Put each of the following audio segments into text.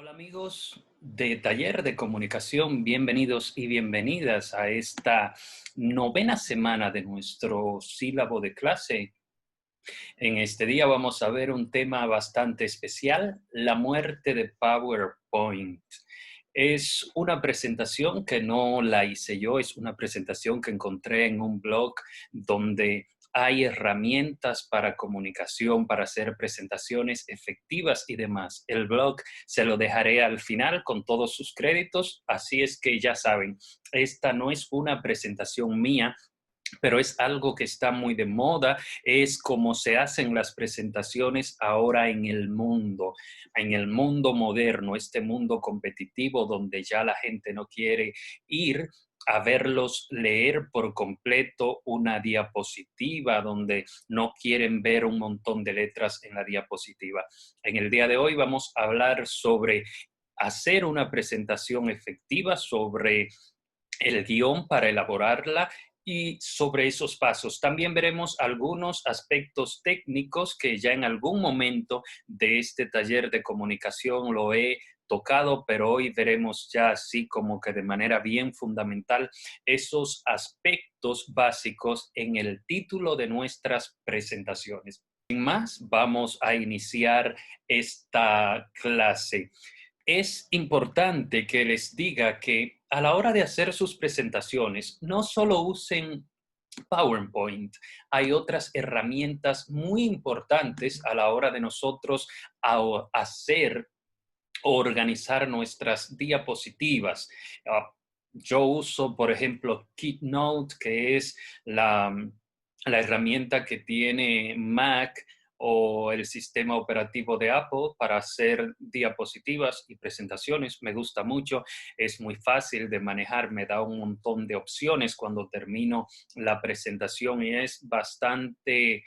Hola amigos de Taller de Comunicación, bienvenidos y bienvenidas a esta novena semana de nuestro sílabo de clase. En este día vamos a ver un tema bastante especial, la muerte de PowerPoint. Es una presentación que no la hice yo, es una presentación que encontré en un blog donde hay herramientas para comunicación, para hacer presentaciones efectivas y demás. El blog se lo dejaré al final con todos sus créditos, así es que ya saben, esta no es una presentación mía, pero es algo que está muy de moda, es como se hacen las presentaciones ahora en el mundo moderno, este mundo competitivo donde ya la gente no quiere ir a verlos leer por completo una diapositiva, donde no quieren ver un montón de letras en la diapositiva. En el día de hoy vamos a hablar sobre hacer una presentación efectiva, sobre el guión para elaborarla y sobre esos pasos. También veremos algunos aspectos técnicos que ya en algún momento de este taller de comunicación lo he tocado, pero hoy veremos ya así como que de manera bien fundamental esos aspectos básicos en el título de nuestras presentaciones. Sin más, vamos a iniciar esta clase. Es importante que les diga que a la hora de hacer sus presentaciones, no solo usen PowerPoint, hay otras herramientas muy importantes a la hora de nosotros hacer o organizar nuestras diapositivas. Yo uso, por ejemplo, Keynote, que es la herramienta que tiene Mac o el sistema operativo de Apple para hacer diapositivas y presentaciones. Me gusta mucho, es muy fácil de manejar, me da un montón de opciones cuando termino la presentación y es bastante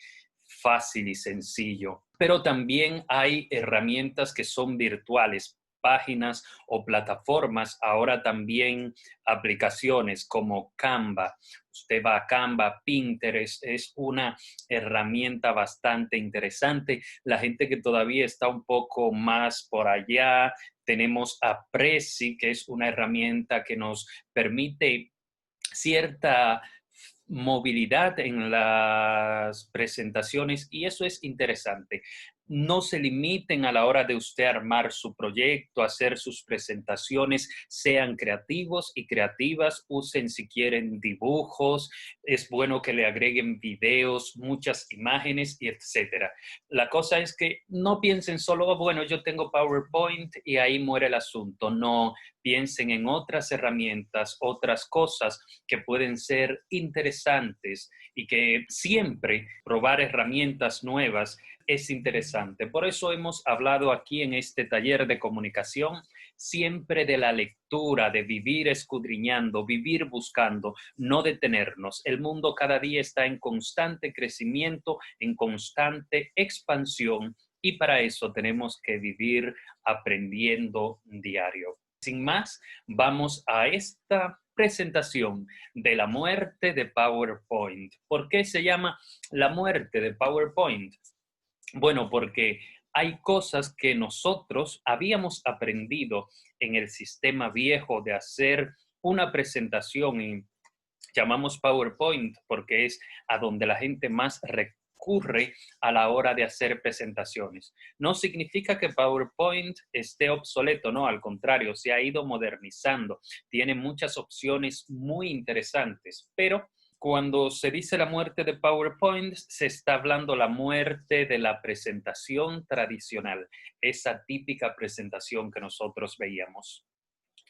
fácil y sencillo. Pero también hay herramientas que son virtuales, páginas o plataformas, ahora también aplicaciones como Canva. Usted va a Canva, Pinterest, es una herramienta bastante interesante. La gente que todavía está un poco más por allá, tenemos a Prezi, que es una herramienta que nos permite cierta movilidad en las presentaciones y eso es interesante. No se limiten a la hora de usted armar su proyecto, hacer sus presentaciones, sean creativos y creativas, usen si quieren dibujos, es bueno que le agreguen videos, muchas imágenes y etcétera. La cosa es que no piensen solo, "Oh, bueno, yo tengo PowerPoint y ahí muere el asunto". No, piensen en otras herramientas, otras cosas que pueden ser interesantes y que siempre probar herramientas nuevas es interesante. Por eso hemos hablado aquí en este taller de comunicación siempre de la lectura, de vivir escudriñando, vivir buscando, no detenernos. El mundo cada día está en constante crecimiento, en constante expansión y para eso tenemos que vivir aprendiendo diario. Sin más, vamos a esta presentación de la muerte de PowerPoint. ¿Por qué se llama la muerte de PowerPoint? Bueno, porque hay cosas que nosotros habíamos aprendido en el sistema viejo de hacer una presentación y llamamos PowerPoint porque es a donde la gente más recurre a la hora de hacer presentaciones. No significa que PowerPoint esté obsoleto, no, al contrario, se ha ido modernizando, tiene muchas opciones muy interesantes, pero cuando se dice la muerte de PowerPoint, se está hablando la muerte de la presentación tradicional, esa típica presentación que nosotros veíamos.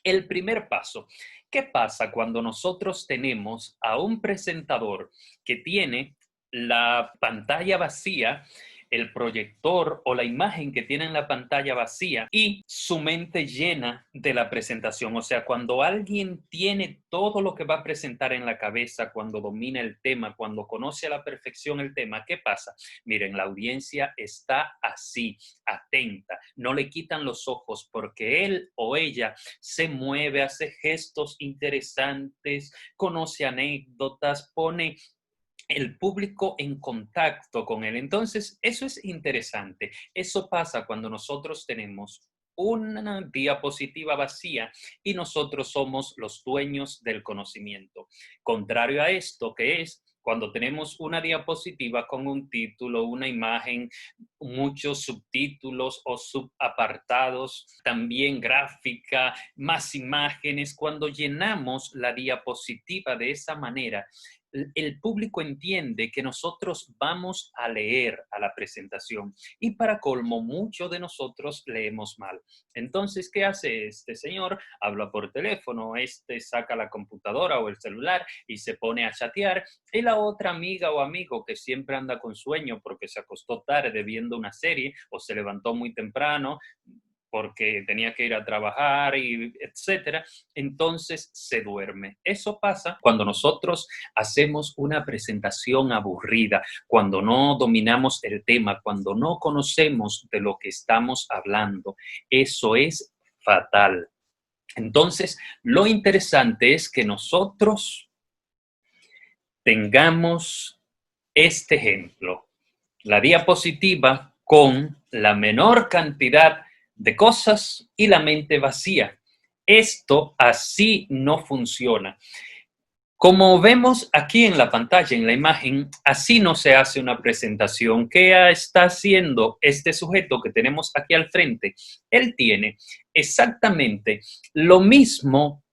El primer paso. ¿Qué pasa cuando nosotros tenemos a un presentador que tiene la pantalla vacía, el proyector o la imagen que tiene en la pantalla vacía y su mente llena de la presentación? O sea, cuando alguien tiene todo lo que va a presentar en la cabeza, cuando domina el tema, cuando conoce a la perfección el tema, ¿qué pasa? Miren, la audiencia está así, atenta, no le quitan los ojos porque él o ella se mueve, hace gestos interesantes, conoce anécdotas, pone el público en contacto con él. Entonces, eso es interesante. Eso pasa cuando nosotros tenemos una diapositiva vacía y nosotros somos los dueños del conocimiento. Contrario a esto, que es cuando tenemos una diapositiva con un título, una imagen, muchos subtítulos o subapartados, también gráfica, más imágenes, cuando llenamos la diapositiva de esa manera, el público entiende que nosotros vamos a leer a la presentación y para colmo, muchos de nosotros leemos mal. Entonces, ¿qué hace este señor? Habla por teléfono, saca la computadora o el celular y se pone a chatear y la otra amiga o amigo que siempre anda con sueño porque se acostó tarde viendo una serie o se levantó muy temprano porque tenía que ir a trabajar y etcétera, entonces se duerme. Eso pasa cuando nosotros hacemos una presentación aburrida, cuando no dominamos el tema, cuando no conocemos de lo que estamos hablando. Eso es fatal. Entonces, lo interesante es que nosotros tengamos este ejemplo, la diapositiva con la menor cantidad de cosas y la mente vacía. Esto así no funciona. Como vemos aquí en la pantalla, en la imagen, así no se hace una presentación. ¿Qué está haciendo este sujeto que tenemos aquí al frente? Él tiene exactamente lo mismo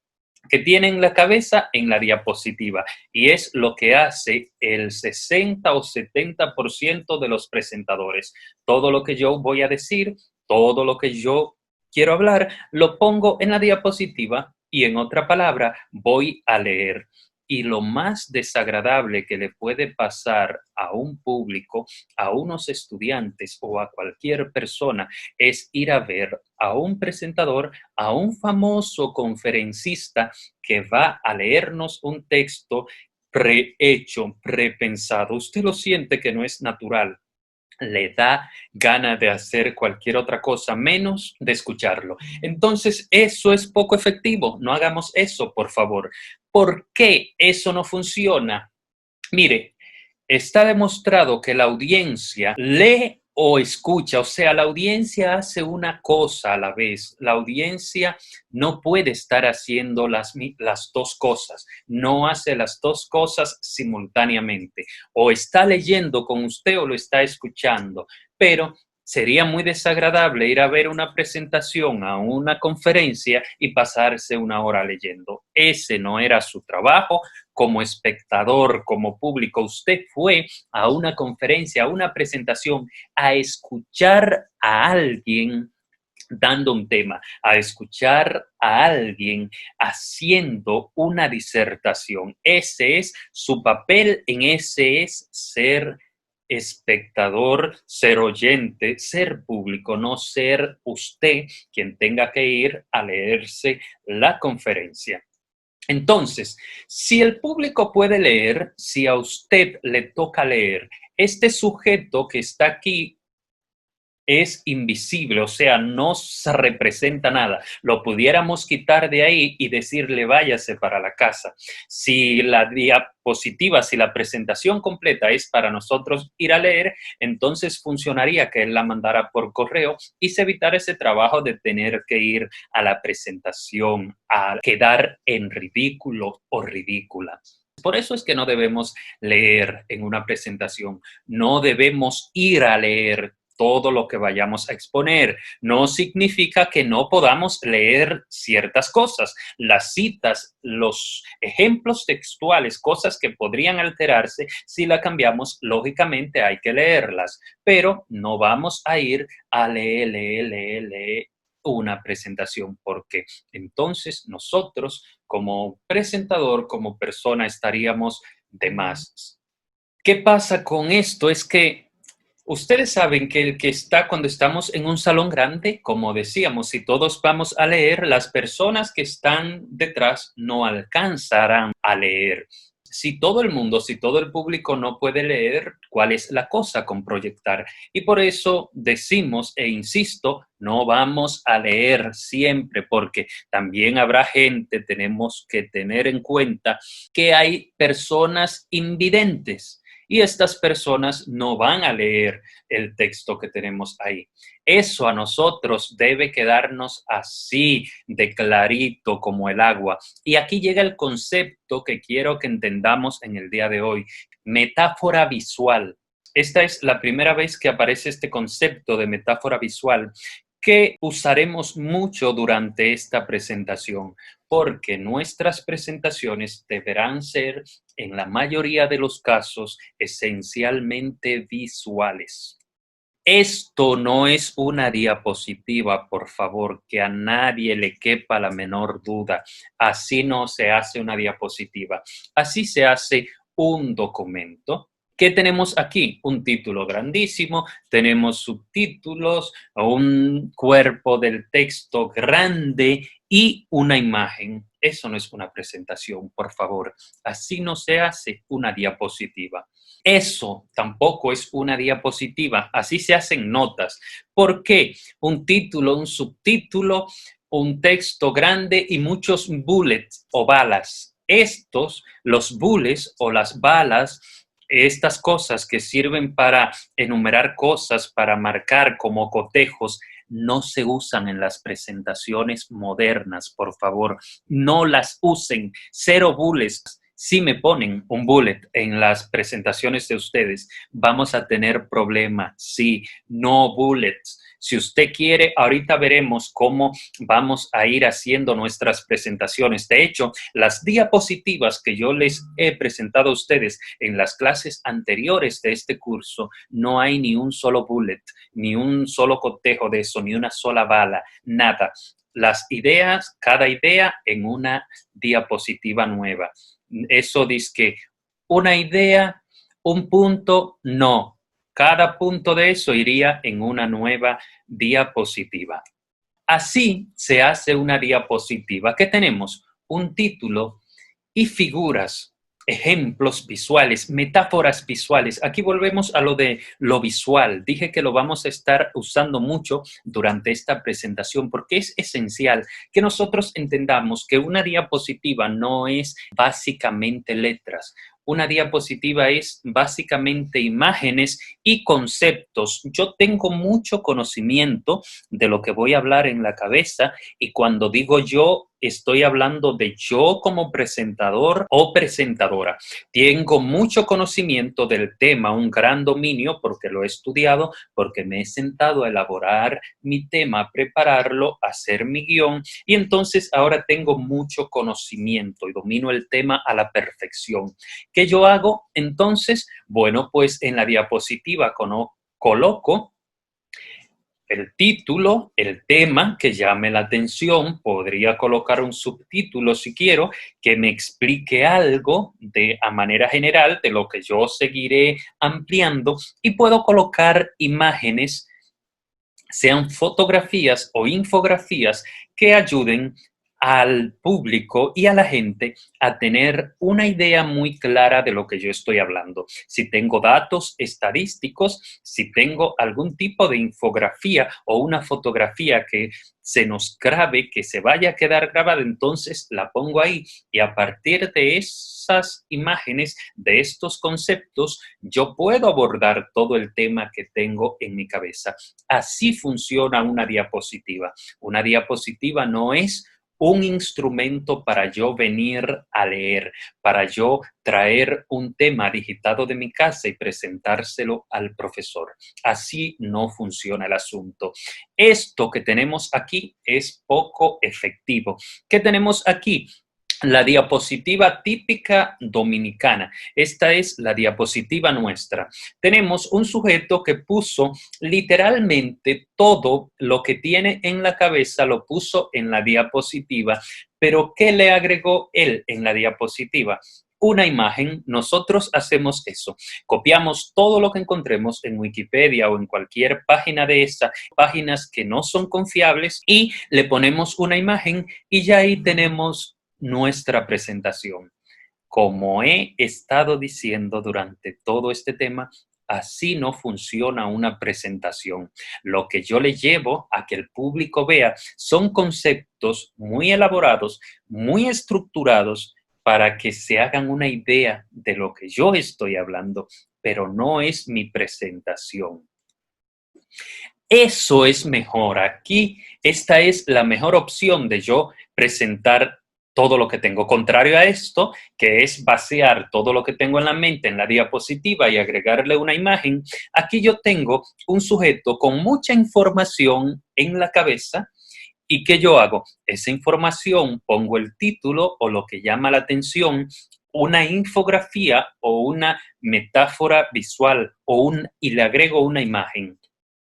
que tiene en la cabeza en la diapositiva y es lo que hace el 60 o 70% de los presentadores. Todo lo que yo voy a decir, todo lo que yo quiero hablar, lo pongo en la diapositiva y en otra palabra voy a leer. Y lo más desagradable que le puede pasar a un público, a unos estudiantes o a cualquier persona es ir a ver a un presentador, a un famoso conferencista que va a leernos un texto prehecho, prepensado. Usted lo siente que no es natural. Le da gana de hacer cualquier otra cosa menos de escucharlo. Entonces, eso es poco efectivo. No hagamos eso, por favor. ¿Por qué eso no funciona? Mire, está demostrado que la audiencia lee o escucha, o sea, la audiencia hace una cosa a la vez. La audiencia no puede estar haciendo las dos cosas, no hace las dos cosas simultáneamente. O está leyendo con usted o lo está escuchando, pero sería muy desagradable ir a ver una presentación, a una conferencia y pasarse una hora leyendo. Ese no era su trabajo como espectador, como público. Usted fue a una conferencia, a una presentación, a escuchar a alguien dando un tema, a escuchar a alguien haciendo una disertación. Ese es su papel, en ese es ser espectador, ser oyente, ser público, no ser usted quien tenga que ir a leerse la conferencia. Entonces, si el público puede leer, si a usted le toca leer, este sujeto que está aquí es invisible, o sea, no se representa nada. Lo pudiéramos quitar de ahí y decirle váyase para la casa. Si la diapositiva, si la presentación completa es para nosotros ir a leer, entonces funcionaría que él la mandara por correo y se evitara ese trabajo de tener que ir a la presentación, a quedar en ridículo o ridícula. Por eso es que no debemos leer en una presentación, no debemos ir a leer todo lo que vayamos a exponer. No significa que no podamos leer ciertas cosas. Las citas, los ejemplos textuales, cosas que podrían alterarse, si la cambiamos, lógicamente hay que leerlas, pero no vamos a ir a leer una presentación, porque entonces nosotros como presentador, como persona, estaríamos de más. ¿Qué pasa con esto? Es que ustedes saben que el que está cuando estamos en un salón grande, como decíamos, si todos vamos a leer, las personas que están detrás no alcanzarán a leer. Si todo el mundo, si todo el público no puede leer, ¿cuál es la cosa con proyectar? Y por eso decimos e insisto, no vamos a leer siempre, porque también habrá gente, tenemos que tener en cuenta que hay personas invidentes. y estas personas no van a leer el texto que tenemos ahí. Eso a nosotros debe quedarnos así de clarito como el agua. Y aquí llega el concepto que quiero que entendamos en el día de hoy, metáfora visual. Esta es la primera vez que aparece este concepto de metáfora visual que usaremos mucho durante esta presentación, porque nuestras presentaciones deberán ser, en la mayoría de los casos, esencialmente visuales. Esto no es una diapositiva, por favor, que a nadie le quepa la menor duda. Así no se hace una diapositiva. Así se hace un documento. ¿Qué tenemos aquí? Un título grandísimo, tenemos subtítulos, un cuerpo del texto grande y una imagen. Eso no es una presentación, por favor. Así no se hace una diapositiva. Eso tampoco es una diapositiva, así se hacen notas. ¿Por qué? Un título, un subtítulo, un texto grande y muchos bullets o balas. Los bullets o las balas, estas cosas que sirven para enumerar cosas, para marcar como cotejos, no se usan en las presentaciones modernas, por favor. No las usen. Cero bullets. Si me ponen un bullet en las presentaciones de ustedes, vamos a tener problemas. Sí, no bullets. Si usted quiere, ahorita veremos cómo vamos a ir haciendo nuestras presentaciones. De hecho, las diapositivas que yo les he presentado a ustedes en las clases anteriores de este curso, no hay ni un solo bullet, ni un solo cotejo de eso, ni una sola bala, nada. Las ideas, cada idea en una diapositiva nueva. Eso dice que una idea, un punto, no. Cada punto de eso iría en una nueva diapositiva. Así se hace una diapositiva. ¿Qué tenemos? Un título y figuras, ejemplos visuales, metáforas visuales. Aquí volvemos a lo de lo visual. Dije que lo vamos a estar usando mucho durante esta presentación porque es esencial que nosotros entendamos que una diapositiva no es básicamente letras. Una diapositiva es básicamente imágenes y conceptos. Yo tengo mucho conocimiento de lo que voy a hablar en la cabeza y cuando digo yo, estoy hablando de yo como presentador o presentadora. Tengo mucho conocimiento del tema, un gran dominio porque lo he estudiado, porque me he sentado a elaborar mi tema, a prepararlo, a hacer mi guión y entonces ahora tengo mucho conocimiento y domino el tema a la perfección. ¿Qué yo hago entonces? Bueno, pues en la diapositiva coloco el título, el tema que llame la atención, podría colocar un subtítulo si quiero, que me explique algo a manera general de lo que yo seguiré ampliando y puedo colocar imágenes, sean fotografías o infografías que ayuden al público y a la gente a tener una idea muy clara de lo que yo estoy hablando. Si tengo datos estadísticos, si tengo algún tipo de infografía o una fotografía que se nos grabe, que se vaya a quedar grabada, entonces la pongo ahí y a partir de esas imágenes, de estos conceptos, yo puedo abordar todo el tema que tengo en mi cabeza. Así funciona una diapositiva. Una diapositiva no es un instrumento para yo venir a leer, para yo traer un tema digitado de mi casa y presentárselo al profesor. Así no funciona el asunto. Esto que tenemos aquí es poco efectivo. ¿Qué tenemos aquí? La diapositiva típica dominicana. Esta es la diapositiva nuestra. Tenemos un sujeto que puso literalmente todo lo que tiene en la cabeza, lo puso en la diapositiva, pero ¿qué le agregó él en la diapositiva? Una imagen. Nosotros hacemos eso. Copiamos todo lo que encontremos en Wikipedia o en cualquier página de esas páginas que no son confiables y le ponemos una imagen y ya ahí tenemos nuestra presentación. Como he estado diciendo durante todo este tema, así no funciona una presentación. Lo que yo le llevo a que el público vea son conceptos muy elaborados, muy estructurados, para que se hagan una idea de lo que yo estoy hablando, pero no es mi presentación. Eso es mejor. Aquí, esta es la mejor opción de yo presentar todo lo que tengo. Contrario a esto, que es vaciar todo lo que tengo en la mente en la diapositiva y agregarle una imagen, aquí yo tengo un sujeto con mucha información en la cabeza. ¿Y qué yo hago? Esa información, pongo el título o lo que llama la atención, una infografía o una metáfora visual y le agrego una imagen.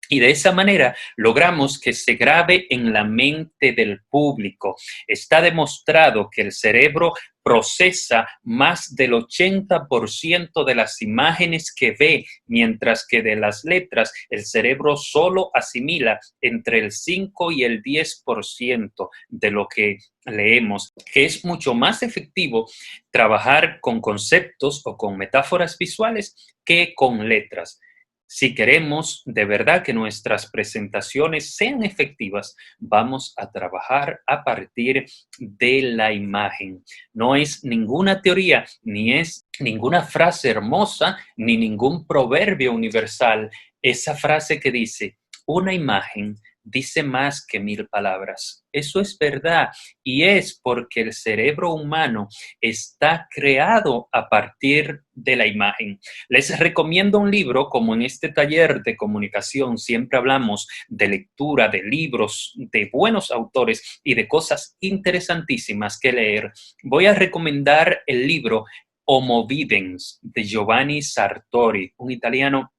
Y de esa manera logramos que se grabe en la mente del público. Está demostrado que el cerebro procesa más del 80% de las imágenes que ve, mientras que de las letras el cerebro solo asimila entre el 5 y el 10% de lo que leemos. Es mucho más efectivo trabajar con conceptos o con metáforas visuales que con letras. Si queremos de verdad que nuestras presentaciones sean efectivas, vamos a trabajar a partir de la imagen. No es ninguna teoría, ni es ninguna frase hermosa, ni ningún proverbio universal. Esa frase que dice, una imagen dice más que 1000 palabras. Eso es verdad y es porque el cerebro humano está creado a partir de la imagen. Les recomiendo un libro, como en este taller de comunicación siempre hablamos de lectura, de libros, de buenos autores y de cosas interesantísimas que leer. Voy a recomendar el libro Homo Videns de Giovanni Sartori, un italiano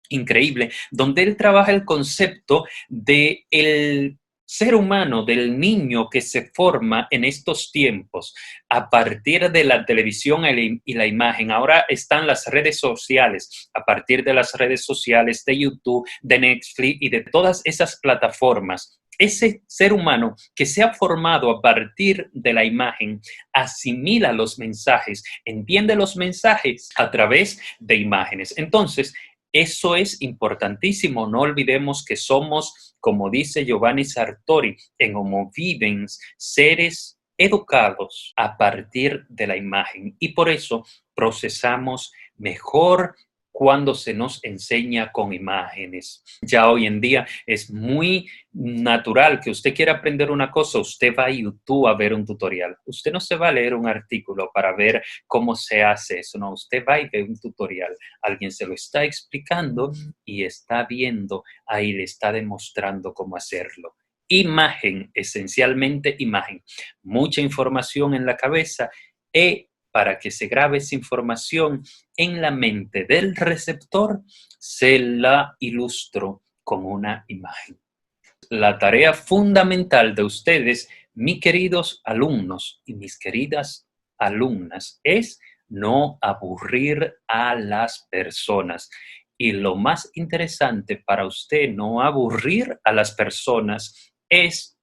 increíble, donde él trabaja el concepto de el ser humano, del niño que se forma en estos tiempos a partir de la televisión y la imagen. Ahora están las redes sociales, a partir de las redes sociales, de YouTube, de Netflix y de todas esas plataformas. Ese ser humano que se ha formado a partir de la imagen asimila los mensajes, entiende los mensajes a través de imágenes. Entonces, eso es importantísimo. No olvidemos que somos, como dice Giovanni Sartori, en Homo Videns, seres educados a partir de la imagen. Y por eso procesamos mejor cuando se nos enseña con imágenes. Ya hoy en día es muy natural que usted quiera aprender una cosa, usted va a YouTube a ver un tutorial. Usted no se va a leer un artículo para ver cómo se hace eso, no, usted va y ve un tutorial. Alguien se lo está explicando y está viendo, ahí le está demostrando cómo hacerlo. Imagen, esencialmente imagen. Mucha información en la cabeza y para que se grabe esa información en la mente del receptor, se la ilustro con una imagen. La tarea fundamental de ustedes, mis queridos alumnos y mis queridas alumnas, es no aburrir a las personas. Y lo más interesante para usted no aburrir a las personas es,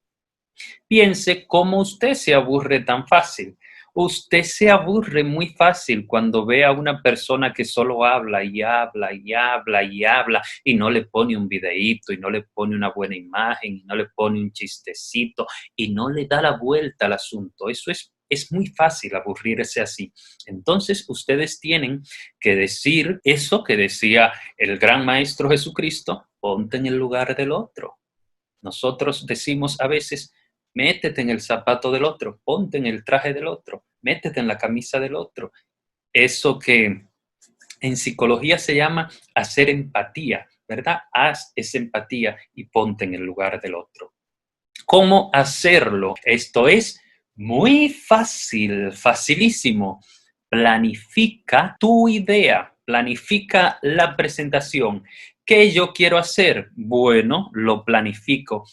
piense cómo usted se aburre tan fácil. Usted se aburre muy fácil cuando ve a una persona que solo habla y habla y habla y habla y no le pone un videíto y no le pone una buena imagen y no le pone un chistecito y no le da la vuelta al asunto. Eso es muy fácil aburrirse así. Entonces, ustedes tienen que decir eso que decía el gran maestro Jesucristo, ponte en el lugar del otro. Nosotros decimos a veces, métete en el zapato del otro, ponte en el traje del otro, métete en la camisa del otro. Eso que en psicología se llama hacer empatía, ¿verdad? Haz esa empatía y ponte en el lugar del otro. ¿Cómo hacerlo? Esto es muy fácil, facilísimo. Planifica tu idea, planifica la presentación. ¿Qué yo quiero hacer? Bueno, lo planifico.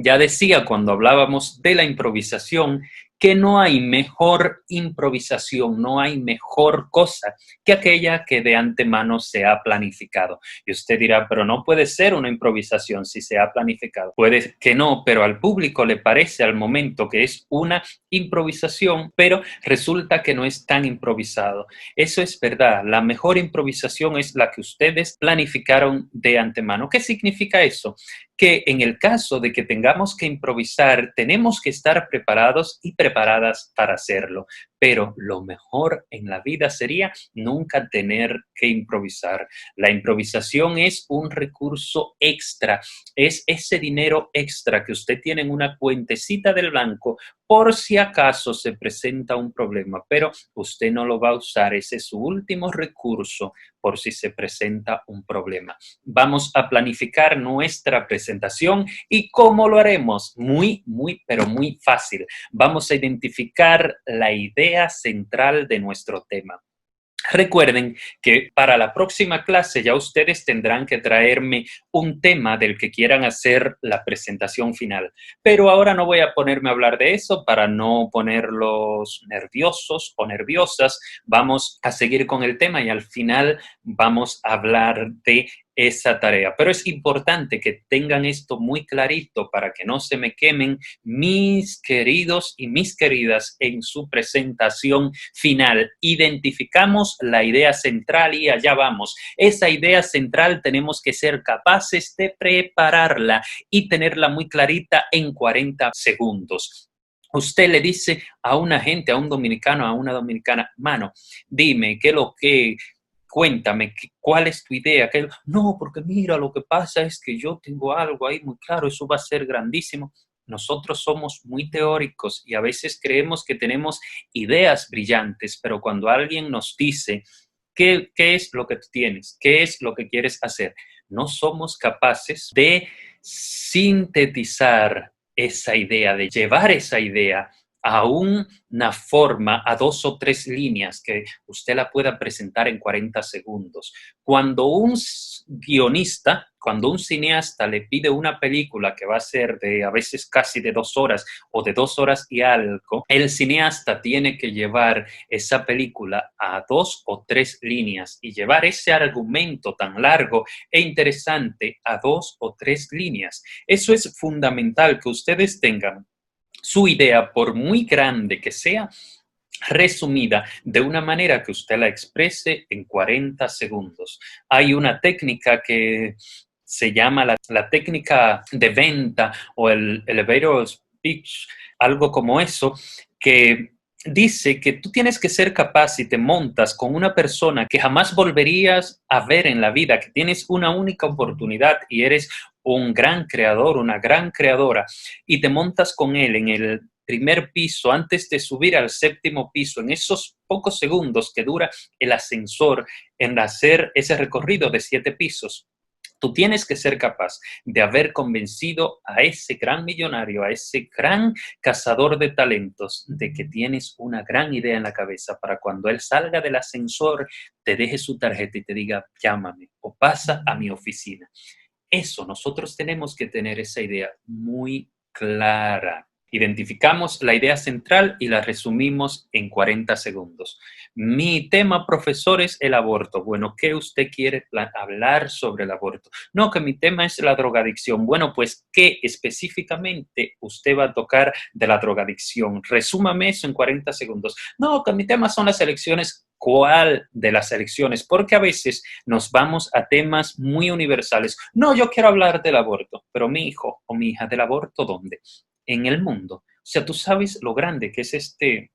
Ya decía cuando hablábamos de la improvisación que no hay mejor improvisación, no hay mejor cosa que aquella que de antemano se ha planificado. Y usted dirá, pero no puede ser una improvisación si se ha planificado. Puede que no, pero al público le parece al momento que es una improvisación, pero resulta que no es tan improvisado. Eso es verdad. La mejor improvisación es la que ustedes planificaron de antemano. ¿Qué significa eso? que en el caso de que tengamos que improvisar, tenemos que estar preparados y preparadas para hacerlo. Pero lo mejor en la vida sería nunca tener que improvisar. La improvisación es un recurso extra, es ese dinero extra que usted tiene en una cuentecita del banco por si acaso se presenta un problema, pero usted no lo va a usar, ese es su último recurso por si se presenta un problema. Vamos a planificar nuestra presentación y ¿cómo lo haremos? Pero muy fácil. Vamos a identificar la idea central de nuestro tema. Recuerden que para la próxima clase ya ustedes tendrán que traerme un tema del que quieran hacer la presentación final. Pero ahora no voy a ponerme a hablar de eso para no ponerlos nerviosos o nerviosas. Vamos a seguir con el tema y al final vamos a hablar de esa tarea. Pero es importante que tengan esto muy clarito para que no se me quemen mis queridos y mis queridas en su presentación final. Identificamos la idea central y allá vamos. Esa idea central tenemos que ser capaces de prepararla y tenerla muy clarita en 40 segundos. Usted le dice a una gente, a un dominicano, a una dominicana, mano, dime, ¿qué es lo que... Cuéntame, ¿cuál es tu idea? No, porque mira, lo que pasa es que yo tengo algo ahí muy claro, eso va a ser grandísimo. Nosotros somos muy teóricos y a veces creemos que tenemos ideas brillantes, pero cuando alguien nos dice, ¿qué es lo que tú tienes? ¿Qué es lo que quieres hacer? No somos capaces de sintetizar esa idea, de llevar esa idea a una forma, a 2 o 3 líneas que usted la pueda presentar en 40 segundos. Cuando un guionista, cuando un cineasta le pide una película que va a ser de a veces casi de 2 horas o de 2 horas y algo, el cineasta tiene que llevar esa película a 2 o 3 líneas y llevar ese argumento tan largo e interesante a 2 o 3 líneas. Eso es fundamental que ustedes tengan su idea, por muy grande que sea, resumida de una manera que usted la exprese en 40 segundos. Hay una técnica que se llama la técnica de venta o el elevator speech, algo como eso, que dice que tú tienes que ser capaz, si te montas con una persona que jamás volverías a ver en la vida, que tienes una única oportunidad y eres un gran creador, una gran creadora, y te montas con él en el primer piso antes de subir al 7º piso, en esos pocos segundos que dura el ascensor en hacer ese recorrido de 7 pisos. Tú tienes que ser capaz de haber convencido a ese gran millonario, a ese gran cazador de talentos, de que tienes una gran idea en la cabeza para cuando él salga del ascensor, te deje su tarjeta y te diga, llámame o pasa a mi oficina. Eso, nosotros tenemos que tener esa idea muy clara. Identificamos la idea central y la resumimos en 40 segundos. Mi tema, profesor, es el aborto. Bueno, ¿qué usted quiere hablar sobre el aborto? No, que mi tema es la drogadicción. Bueno, pues, ¿qué específicamente usted va a tocar de la drogadicción? Resúmame eso en 40 segundos. No, que mi tema son las elecciones. ¿Cuál de las elecciones? Porque a veces nos vamos a temas muy universales. No, yo quiero hablar del aborto, pero mi hijo o mi hija, ¿del aborto dónde? En el mundo. O sea, tú sabes lo grande que es este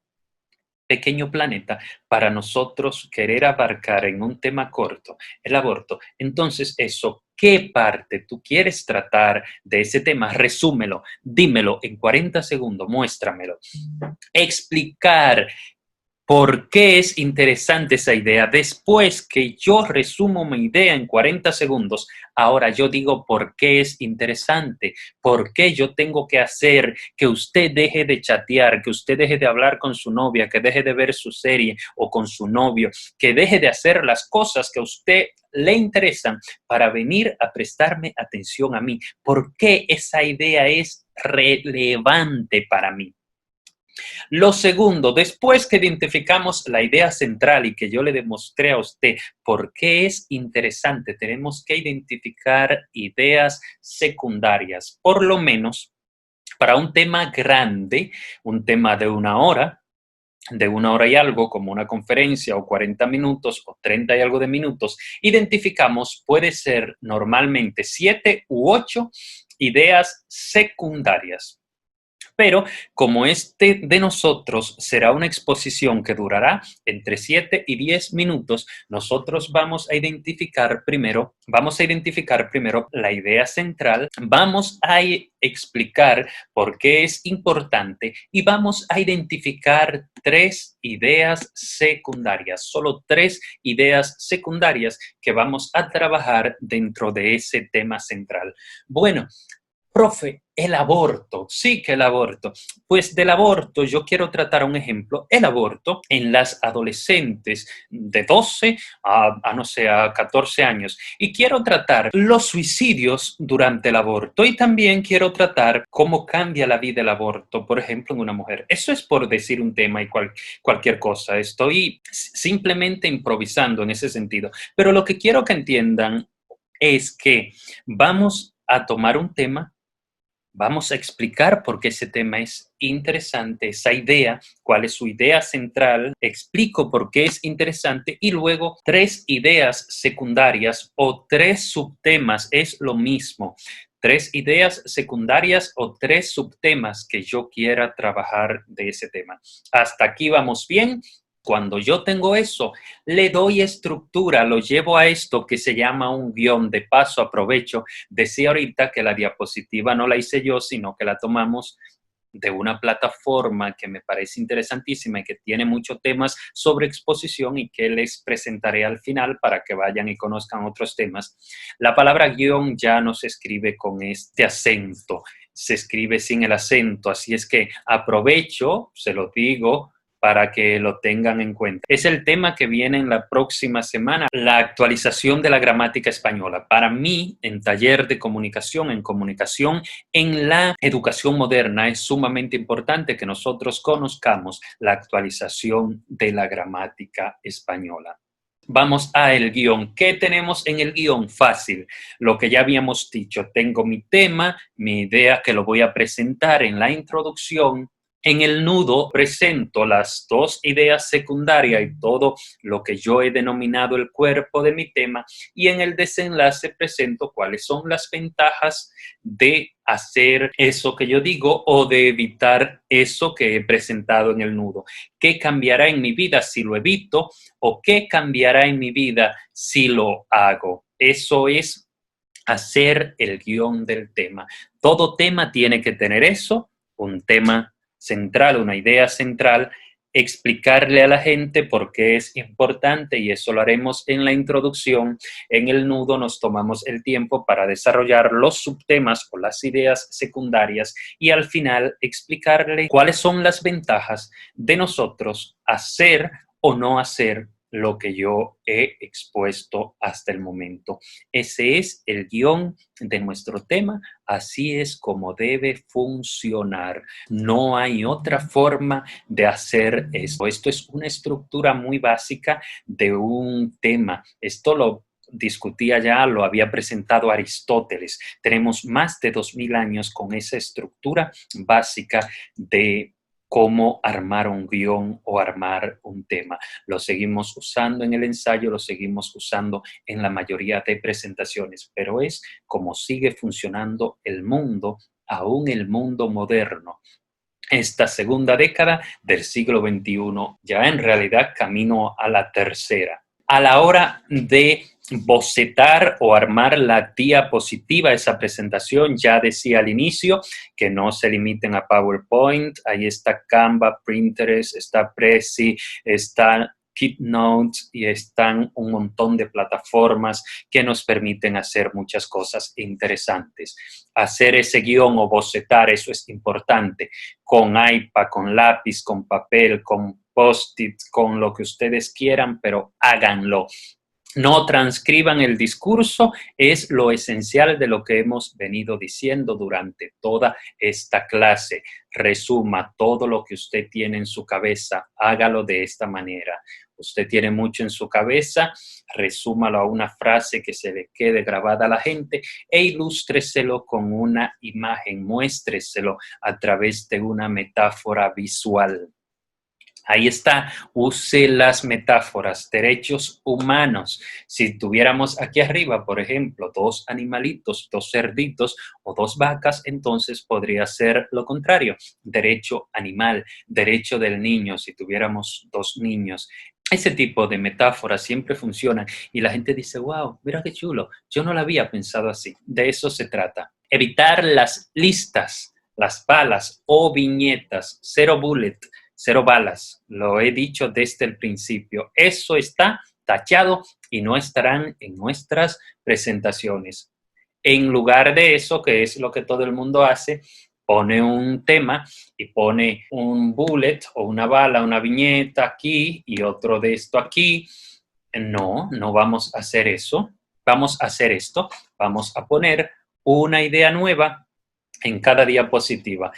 pequeño planeta para nosotros querer abarcar en un tema corto el aborto. Entonces, eso, ¿qué parte tú quieres tratar de ese tema? Resúmelo, dímelo en 40 segundos, muéstramelo. Explicar ¿por qué es interesante esa idea? Después que yo resumo mi idea en 40 segundos, ahora yo digo por qué es interesante, por qué yo tengo que hacer que usted deje de chatear, que usted deje de hablar con su novia, que deje de ver su serie o con su novio, que deje de hacer las cosas que a usted le interesan para venir a prestarme atención a mí. ¿Por qué esa idea es relevante para mí? Lo segundo, después que identificamos la idea central y que yo le demostré a usted por qué es interesante, tenemos que identificar ideas secundarias, por lo menos para un tema grande, un tema de 1 hora y algo, como una conferencia, o 40 minutos, o 30 y algo de minutos, identificamos, puede ser normalmente 7 u 8 ideas secundarias. Pero como este de nosotros será una exposición que durará entre 7 y 10 minutos, nosotros vamos a identificar primero la idea central, vamos a explicar por qué es importante y vamos a identificar 3 ideas secundarias, solo 3 ideas secundarias que vamos a trabajar dentro de ese tema central. Bueno, profe, el aborto, sí que el aborto. Pues del aborto yo quiero tratar un ejemplo, el aborto en las adolescentes de 12 no sé, a 14 años. Y quiero tratar los suicidios durante el aborto y también quiero tratar cómo cambia la vida el aborto, por ejemplo, en una mujer. Eso es por decir un tema y cualquier cosa. Estoy simplemente improvisando en ese sentido. Pero lo que quiero que entiendan es que vamos a tomar un tema. Vamos a explicar por qué ese tema es interesante, esa idea, cuál es su idea central, explico por qué es interesante y luego 3 ideas secundarias o 3 subtemas, es lo mismo. 3 ideas secundarias o 3 subtemas que yo quiera trabajar de ese tema. ¿Hasta aquí vamos bien? Cuando yo tengo eso, le doy estructura, lo llevo a esto que se llama un guión de paso. Aprovecho. Decía ahorita que la diapositiva no la hice yo, sino que la tomamos de una plataforma que me parece interesantísima y que tiene muchos temas sobre exposición y que les presentaré al final para que vayan y conozcan otros temas. La palabra guión ya no se escribe con este acento, se escribe sin el acento, así es que aprovecho, se lo digo, para que lo tengan en cuenta. Es el tema que viene en la próxima semana, la actualización de la gramática española. Para mí, en taller de comunicación, en la educación moderna, es sumamente importante que nosotros conozcamos la actualización de la gramática española. Vamos a el guión. ¿Qué tenemos en el guión? Fácil. Lo que ya habíamos dicho. Tengo mi tema, mi idea que lo voy a presentar en la introducción. En el nudo presento las 2 ideas secundarias y todo lo que yo he denominado el cuerpo de mi tema, y en el desenlace presento cuáles son las ventajas de hacer eso que yo digo o de evitar eso que he presentado en el nudo. ¿Qué cambiará en mi vida si lo evito o qué cambiará en mi vida si lo hago? Eso es hacer el guión del tema. Todo tema tiene que tener eso, un tema central, una idea central, explicarle a la gente por qué es importante, y eso lo haremos en la introducción. En el nudo nos tomamos el tiempo para desarrollar los subtemas o las ideas secundarias y al final explicarle cuáles son las ventajas de nosotros hacer o no hacer lo que yo he expuesto hasta el momento. Ese es el guión de nuestro tema, así es como debe funcionar. No hay otra forma de hacer esto. Esto es una estructura muy básica de un tema. Esto lo discutía ya, lo había presentado Aristóteles. Tenemos más de 2000 años con esa estructura básica de cómo armar un guión o armar un tema. Lo seguimos usando en el ensayo, lo seguimos usando en la mayoría de presentaciones, pero es como sigue funcionando el mundo, aún el mundo moderno. Esta segunda década del siglo XXI, ya en realidad camino a la tercera. A la hora de bocetar o armar la diapositiva, esa presentación, ya decía al inicio que no se limiten a PowerPoint. Ahí está Canva, Pinterest, está Prezi, está Keynote y están un montón de plataformas que nos permiten hacer muchas cosas interesantes. Hacer ese guión o bocetar, eso es importante, con iPad, con lápiz, con papel, con post-it, con lo que ustedes quieran, pero háganlo. No transcriban el discurso, es lo esencial de lo que hemos venido diciendo durante toda esta clase. Resuma todo lo que usted tiene en su cabeza, hágalo de esta manera. Usted tiene mucho en su cabeza, resúmalo a una frase que se le quede grabada a la gente e ilústreselo con una imagen, muéstreselo a través de una metáfora visual. Ahí está, use las metáforas, derechos humanos. Si tuviéramos aquí arriba, por ejemplo, dos animalitos, dos cerditos o dos vacas, entonces podría ser lo contrario, derecho animal, derecho del niño, si tuviéramos dos niños. Ese tipo de metáforas siempre funcionan y la gente dice, wow, mira qué chulo, yo no lo había pensado así. De eso se trata. Evitar las listas, las balas o viñetas, cero bullet, cero balas. Lo he dicho desde el principio. Eso está tachado y no estarán en nuestras presentaciones. En lugar de eso, que es lo que todo el mundo hace, pone un tema y pone un bullet o una bala, una viñeta aquí y otro de esto aquí. No, no vamos a hacer eso. Vamos a hacer esto. Vamos a poner una idea nueva en cada diapositiva.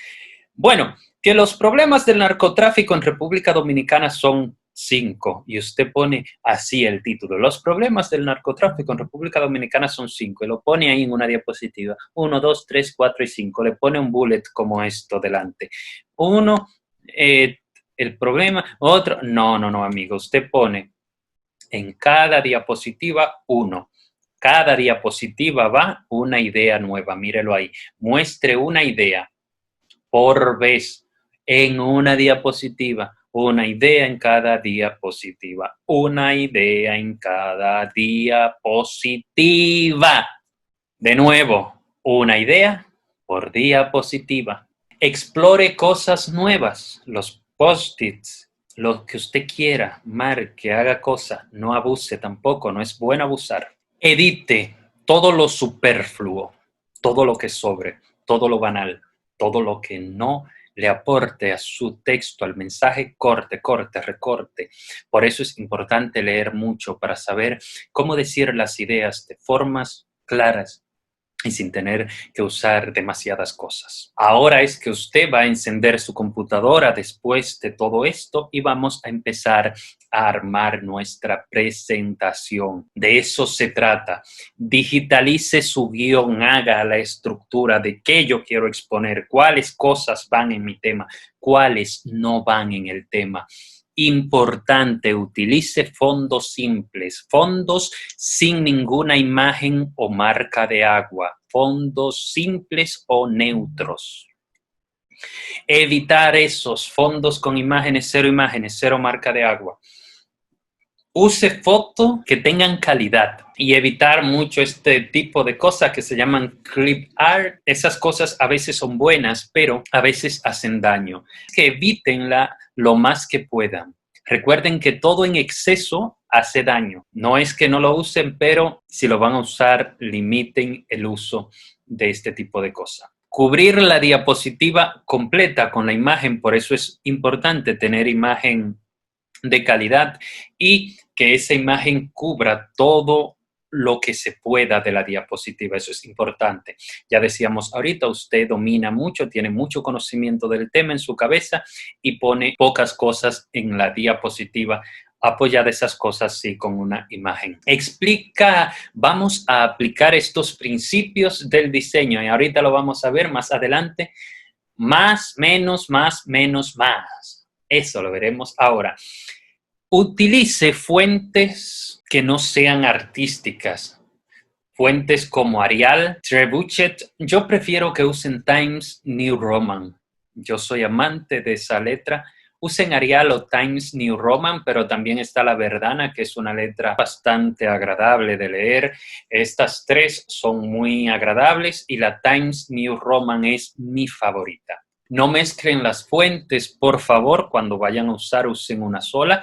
Bueno, que los problemas del narcotráfico en República Dominicana son 5, y usted pone así el título. Los problemas del narcotráfico en República Dominicana son 5, y lo pone ahí en una diapositiva. 1, 2, 3, 4 y 5. Le pone un bullet como esto delante. Uno, el problema, otro. No, no, no, amigo. Usted pone en cada diapositiva 1. Cada diapositiva va una idea nueva. Mírelo ahí. Muestre una idea por vez en una diapositiva, una idea en cada diapositiva, una idea en cada diapositiva. De nuevo, una idea por diapositiva. Explore cosas nuevas, los post-its, lo que usted quiera, marque, haga cosas, no abuse tampoco, no es bueno abusar. Edite todo lo superfluo, todo lo que sobre, todo lo banal, todo lo que no le aporte a su texto, al mensaje, corte, corte, recorte. Por eso es importante leer mucho para saber cómo decir las ideas de formas claras y sin tener que usar demasiadas cosas. Ahora es que usted va a encender su computadora después de todo esto y vamos a empezar a armar nuestra presentación. De eso se trata. Digitalice su guión, haga la estructura de qué yo quiero exponer, cuáles cosas van en mi tema, cuáles no van en el tema. Importante, utilice fondos simples, fondos sin ninguna imagen o marca de agua, fondos simples o neutros. Evitar esos fondos con imágenes, cero marca de agua. Use fotos que tengan calidad y evitar mucho este tipo de cosas que se llaman clip art. Esas cosas a veces son buenas, pero a veces hacen daño. Que evítenla lo más que puedan. Recuerden que todo en exceso hace daño. No es que no lo usen, pero si lo van a usar, limiten el uso de este tipo de cosas. Cubrir la diapositiva completa con la imagen, por eso es importante tener imagen de calidad y que esa imagen cubra todo lo que se pueda de la diapositiva. Eso es importante. Ya decíamos ahorita, usted domina mucho, tiene mucho conocimiento del tema en su cabeza y pone pocas cosas en la diapositiva. Apoyar esas cosas sí con una imagen. Explica, vamos a aplicar estos principios del diseño y ahorita lo vamos a ver más adelante. Más, menos, más, menos, más. Eso lo veremos ahora. Utilice fuentes que no sean artísticas. Fuentes como Arial, Trebuchet. Yo prefiero que usen Times New Roman. Yo soy amante de esa letra. Usen Arial o Times New Roman, pero también está la Verdana, que es una letra bastante agradable de leer. Estas tres son muy agradables y la Times New Roman es mi favorita. No mezclen las fuentes, por favor. Cuando vayan a usar, usen una sola.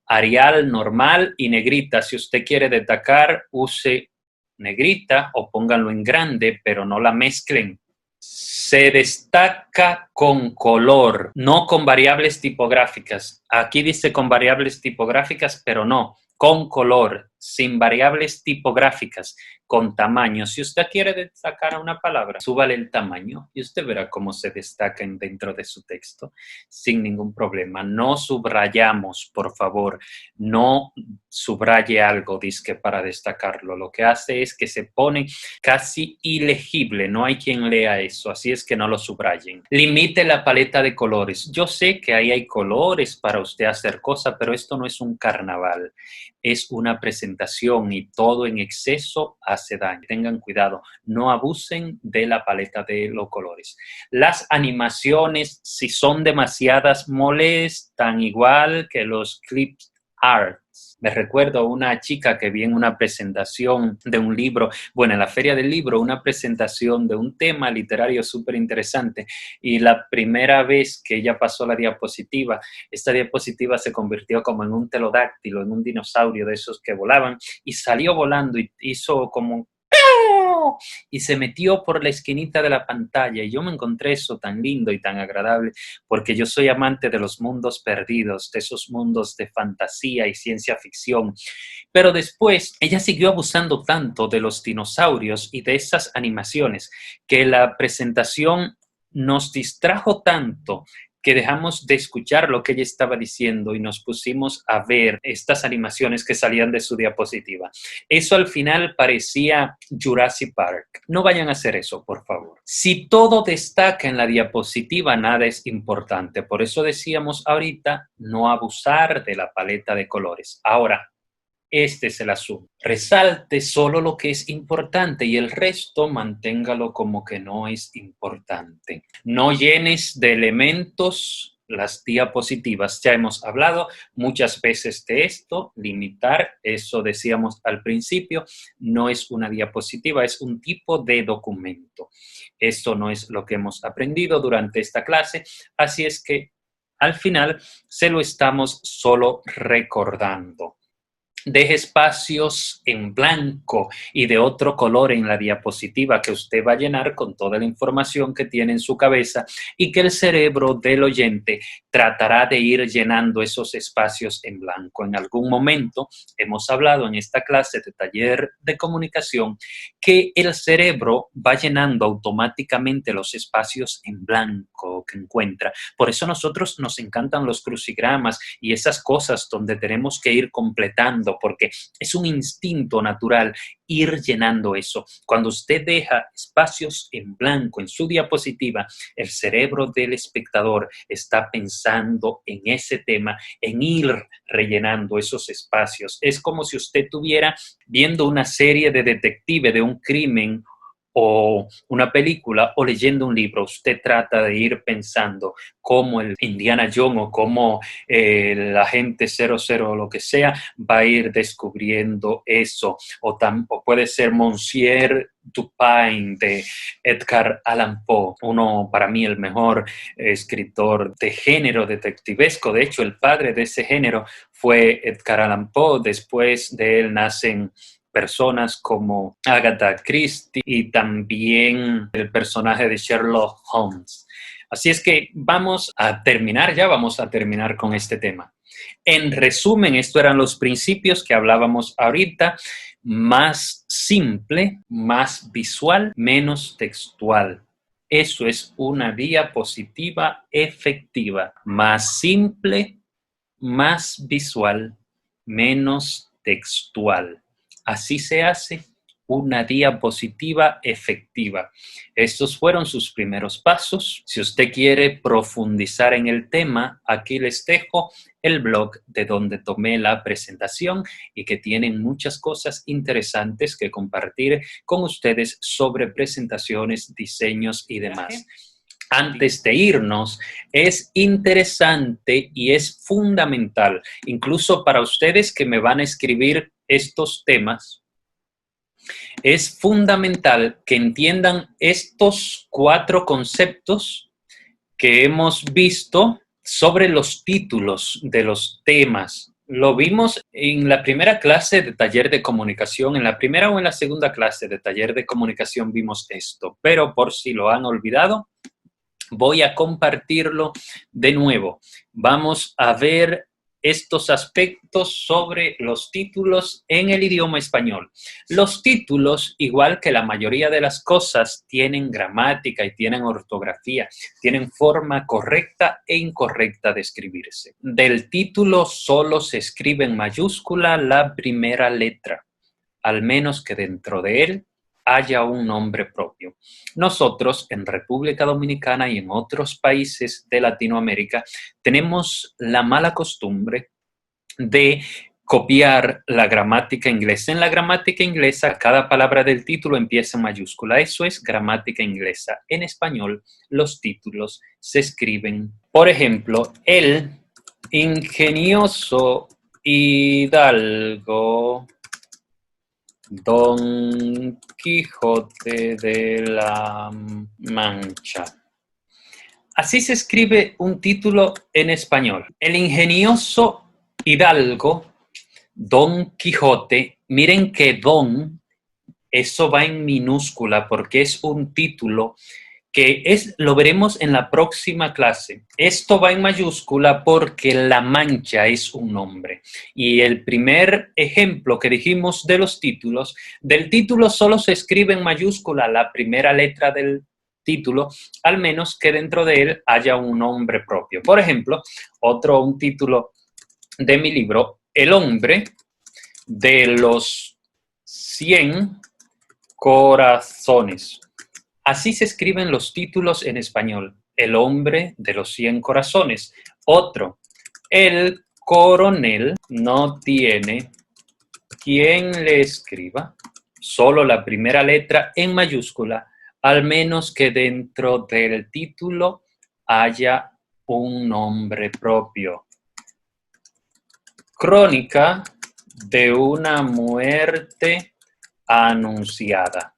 Arial normal y negrita. Si usted quiere destacar, use negrita o pónganlo en grande, pero no la mezclen. Se destaca con color, no con variables tipográficas. Aquí dice con variables tipográficas, pero no. con color, sin variables tipográficas, con tamaño. Si usted quiere destacar una palabra, súbale el tamaño y usted verá cómo se destacan dentro de su texto sin ningún problema. No subrayamos, por favor, no subraye algo, disque para destacarlo. Lo que hace es que se pone casi ilegible, no hay quien lea eso, así es que no lo subrayen. Limite la paleta de colores. Yo sé que ahí hay colores para usted hacer cosas, pero esto no es un carnaval, es una presentación y todo en exceso hace daño. Tengan cuidado, no abusen de la paleta de los colores. Las animaciones, si son demasiadas, molestan, igual que los clip art. Me recuerdo una chica que vi en una presentación de un libro, bueno, en la Feria del Libro, una presentación de un tema literario súper interesante, y la primera vez que ella pasó la diapositiva, esta diapositiva se convirtió como en un pterodáctilo, en un dinosaurio de esos que volaban, y salió volando y hizo como y se metió por la esquinita de la pantalla, y yo me encontré eso tan lindo y tan agradable, porque yo soy amante de los mundos perdidos, de esos mundos de fantasía y ciencia ficción. Pero después ella siguió abusando tanto de los dinosaurios y de esas animaciones que la presentación nos distrajo tanto que dejamos de escuchar lo que ella estaba diciendo y nos pusimos a ver estas animaciones que salían de su diapositiva. Eso al final parecía Jurassic Park. No vayan a hacer eso, por favor. Si todo destaca en la diapositiva, nada es importante. Por eso decíamos ahorita, no abusar de la paleta de colores. Ahora, este es el asunto. Resalte solo lo que es importante y el resto manténgalo como que no es importante. No llenes de elementos las diapositivas. Ya hemos hablado muchas veces de esto. Limitar, eso decíamos al principio, no es una diapositiva, es un tipo de documento. Esto no es lo que hemos aprendido durante esta clase, así es que al final se lo estamos solo recordando. Deje espacios en blanco y de otro color en la diapositiva que usted va a llenar con toda la información que tiene en su cabeza, y que el cerebro del oyente tratará de ir llenando esos espacios en blanco. En algún momento hemos hablado en esta clase de taller de comunicación que el cerebro va llenando automáticamente los espacios en blanco que encuentra. Por eso nosotros nos encantan los crucigramas y esas cosas donde tenemos que ir completando, porque es un instinto natural ir llenando eso. Cuando usted deja espacios en blanco en su diapositiva, el cerebro del espectador está pensando en ese tema, en ir rellenando esos espacios. Es como si usted estuviera viendo una serie de detective de un crimen o una película o leyendo un libro. Usted trata de ir pensando cómo el Indiana Jones o cómo el agente 00 o lo que sea va a ir descubriendo eso. O puede ser Monsieur Dupin de Edgar Allan Poe, uno para mí el mejor escritor de género detectivesco. De hecho, el padre de ese género fue Edgar Allan Poe. Después de él nacen personas como Agatha Christie y también el personaje de Sherlock Holmes. Así es que vamos a terminar con este tema. En resumen, estos eran los principios que hablábamos ahorita: más simple, más visual, menos textual. Eso es una diapositiva efectiva. Más simple, más visual, menos textual. Así se hace una diapositiva efectiva. Estos fueron sus primeros pasos. Si usted quiere profundizar en el tema, aquí les dejo el blog de donde tomé la presentación y que tienen muchas cosas interesantes que compartir con ustedes sobre presentaciones, diseños y demás. Antes de irnos, es interesante y es fundamental, incluso para ustedes que me van a escribir estos temas, es fundamental que entiendan estos 4 conceptos que hemos visto sobre los títulos de los temas. Lo vimos en la primera clase de taller de comunicación, en la primera o en la segunda clase de taller de comunicación vimos esto, pero por si lo han olvidado, voy a compartirlo de nuevo. Vamos a ver estos aspectos sobre los títulos en el idioma español. Los títulos, igual que la mayoría de las cosas, tienen gramática y tienen ortografía, tienen forma correcta e incorrecta de escribirse. Del título solo se escribe en mayúscula la primera letra, al menos que dentro de él haya un nombre propio. Nosotros en República Dominicana y en otros países de Latinoamérica tenemos la mala costumbre de copiar la gramática inglesa. En la gramática inglesa, cada palabra del título empieza en mayúscula. Eso es gramática inglesa. En español, los títulos se escriben, por ejemplo, el ingenioso hidalgo Don Quijote de la Mancha. Así se escribe un título en español. El ingenioso hidalgo Don Quijote. Miren que Don, eso va en minúscula porque es un título que lo veremos en la próxima clase. Esto va en mayúscula porque La Mancha es un nombre. Y el primer ejemplo que dijimos de los títulos, del título solo se escribe en mayúscula la primera letra del título, al menos que dentro de él haya un nombre propio. Por ejemplo, un título de mi libro, El hombre de los 100 corazones. Así se escriben los títulos en español. El hombre de los 100 corazones. Otro, el coronel no tiene quien le escriba, solo la primera letra en mayúscula, al menos que dentro del título haya un nombre propio. Crónica de una muerte anunciada.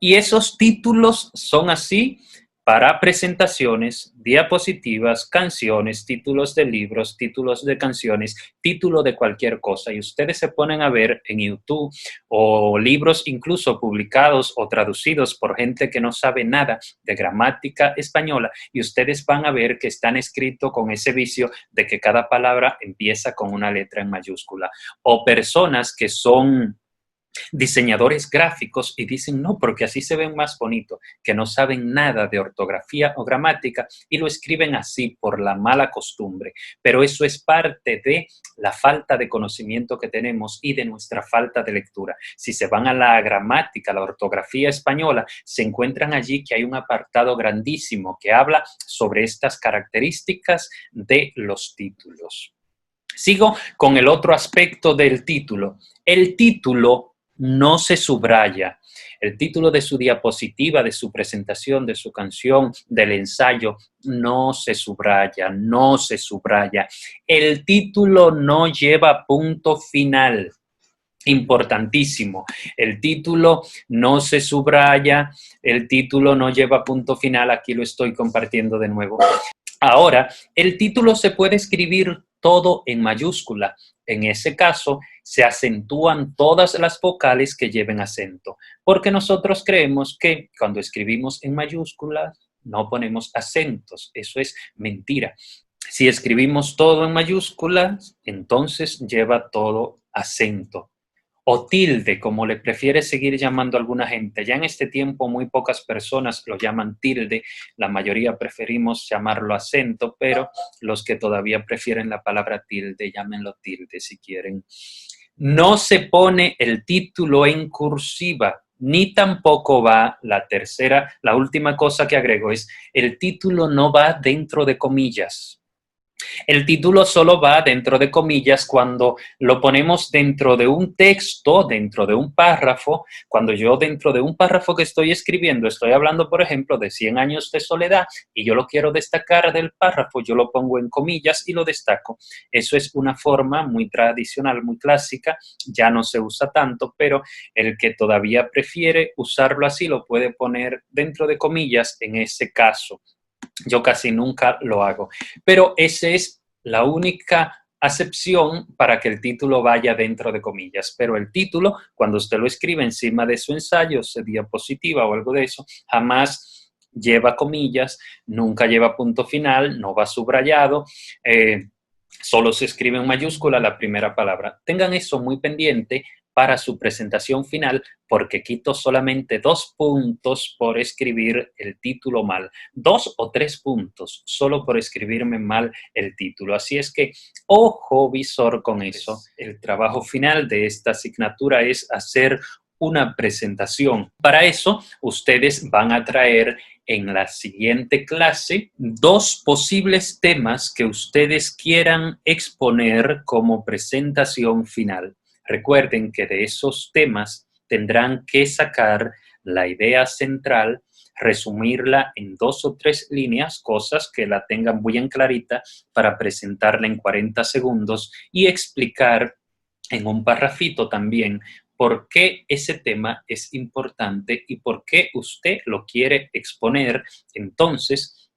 Y esos títulos son así para presentaciones, diapositivas, canciones, títulos de libros, títulos de canciones, título de cualquier cosa. Y ustedes se ponen a ver en YouTube o libros incluso publicados o traducidos por gente que no sabe nada de gramática española y ustedes van a ver que están escritos con ese vicio de que cada palabra empieza con una letra en mayúscula. O personas que son diseñadores gráficos y dicen, no, porque así se ven más bonito, que no saben nada de ortografía o gramática y lo escriben así por la mala costumbre. Pero eso es parte de la falta de conocimiento que tenemos y de nuestra falta de lectura. Si se van a la gramática, la ortografía española, se encuentran allí que hay un apartado grandísimo que habla sobre estas características de los títulos. Sigo con el otro aspecto del título. El título no se subraya. El título de su diapositiva, de su presentación, de su canción, del ensayo, no se subraya, no se subraya. El título no lleva punto final. Importantísimo. El título no se subraya, el título no lleva punto final. Aquí lo estoy compartiendo de nuevo. Ahora, el título se puede escribir todo en mayúscula. En ese caso, se acentúan todas las vocales que lleven acento, porque nosotros creemos que cuando escribimos en mayúsculas no ponemos acentos. Eso es mentira. Si escribimos todo en mayúsculas, entonces lleva todo acento. O tilde, como le prefiere seguir llamando a alguna gente. Ya en este tiempo muy pocas personas lo llaman tilde, la mayoría preferimos llamarlo acento, pero los que todavía prefieren la palabra tilde, llámenlo tilde si quieren. No se pone el título en cursiva, ni tampoco va la última cosa que agrego es, el título no va dentro de comillas. El título solo va dentro de comillas cuando lo ponemos dentro de un texto, dentro de un párrafo. Cuando yo dentro de un párrafo que estoy escribiendo, estoy hablando, por ejemplo, de 100 años de soledad y yo lo quiero destacar del párrafo, yo lo pongo en comillas y lo destaco. Eso es una forma muy tradicional, muy clásica, ya no se usa tanto, pero el que todavía prefiere usarlo así lo puede poner dentro de comillas en ese caso. Yo casi nunca lo hago, pero esa es la única acepción para que el título vaya dentro de comillas. Pero el título, cuando usted lo escribe encima de su ensayo, su diapositiva o algo de eso, jamás lleva comillas, nunca lleva punto final, no va subrayado. Solo se escribe en mayúscula la primera palabra. Tengan eso muy pendiente para su presentación final, porque quito solamente 2 puntos por escribir el título mal. 2 o 3 puntos solo por escribirme mal el título. Así es que, ojo visor con eso. El trabajo final de esta asignatura es hacer una presentación. Para eso, ustedes van a traer en la siguiente clase 2 posibles temas que ustedes quieran exponer como presentación final. Recuerden que de esos temas tendrán que sacar la idea central, resumirla en 2 o 3 líneas, cosas que la tengan bien clarita para presentarla en 40 segundos y explicar en un parrafito también por qué ese tema es importante y por qué usted lo quiere exponer. Entonces,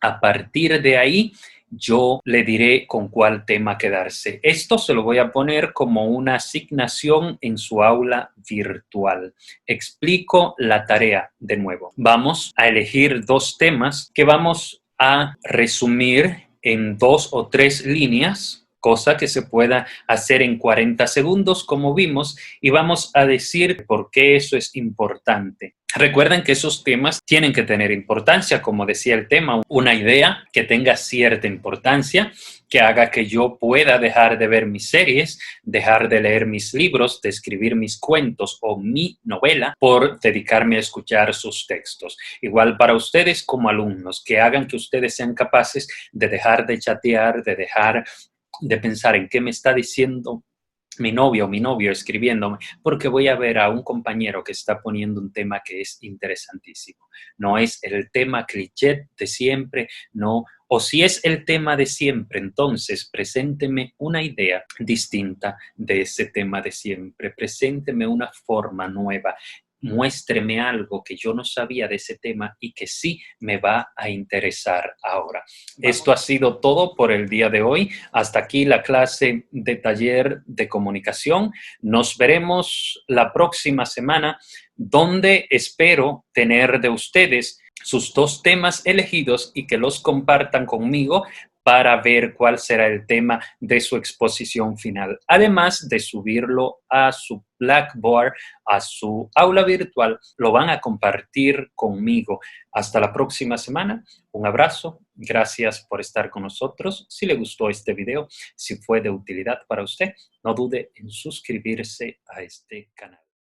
a partir de ahí, yo le diré con cuál tema quedarse. Esto se lo voy a poner como una asignación en su aula virtual. Explico la tarea de nuevo. Vamos a elegir 2 temas que vamos a resumir en 2 o 3 líneas, cosa que se pueda hacer en 40 segundos, como vimos, y vamos a decir por qué eso es importante. Recuerden que esos temas tienen que tener importancia, como decía el tema, una idea que tenga cierta importancia, que haga que yo pueda dejar de ver mis series, dejar de leer mis libros, de escribir mis cuentos o mi novela por dedicarme a escuchar sus textos. Igual para ustedes como alumnos, que hagan que ustedes sean capaces de dejar de chatear, de dejar de pensar en qué me está diciendo mi novio o mi novio escribiéndome, porque voy a ver a un compañero que está poniendo un tema que es interesantísimo. No es el tema cliché de siempre, no. O si es el tema de siempre, entonces presénteme una idea distinta de ese tema de siempre, presénteme una forma nueva. Muéstreme algo que yo no sabía de ese tema y que sí me va a interesar ahora. Esto ha sido todo por el día de hoy. Hasta aquí la clase de taller de comunicación. Nos veremos la próxima semana, donde espero tener de ustedes sus 2 temas elegidos y que los compartan conmigo para ver cuál será el tema de su exposición final. Además de subirlo a su Blackboard, a su aula virtual, lo van a compartir conmigo. Hasta la próxima semana. Un abrazo. Gracias por estar con nosotros. Si le gustó este video, si fue de utilidad para usted, no dude en suscribirse a este canal.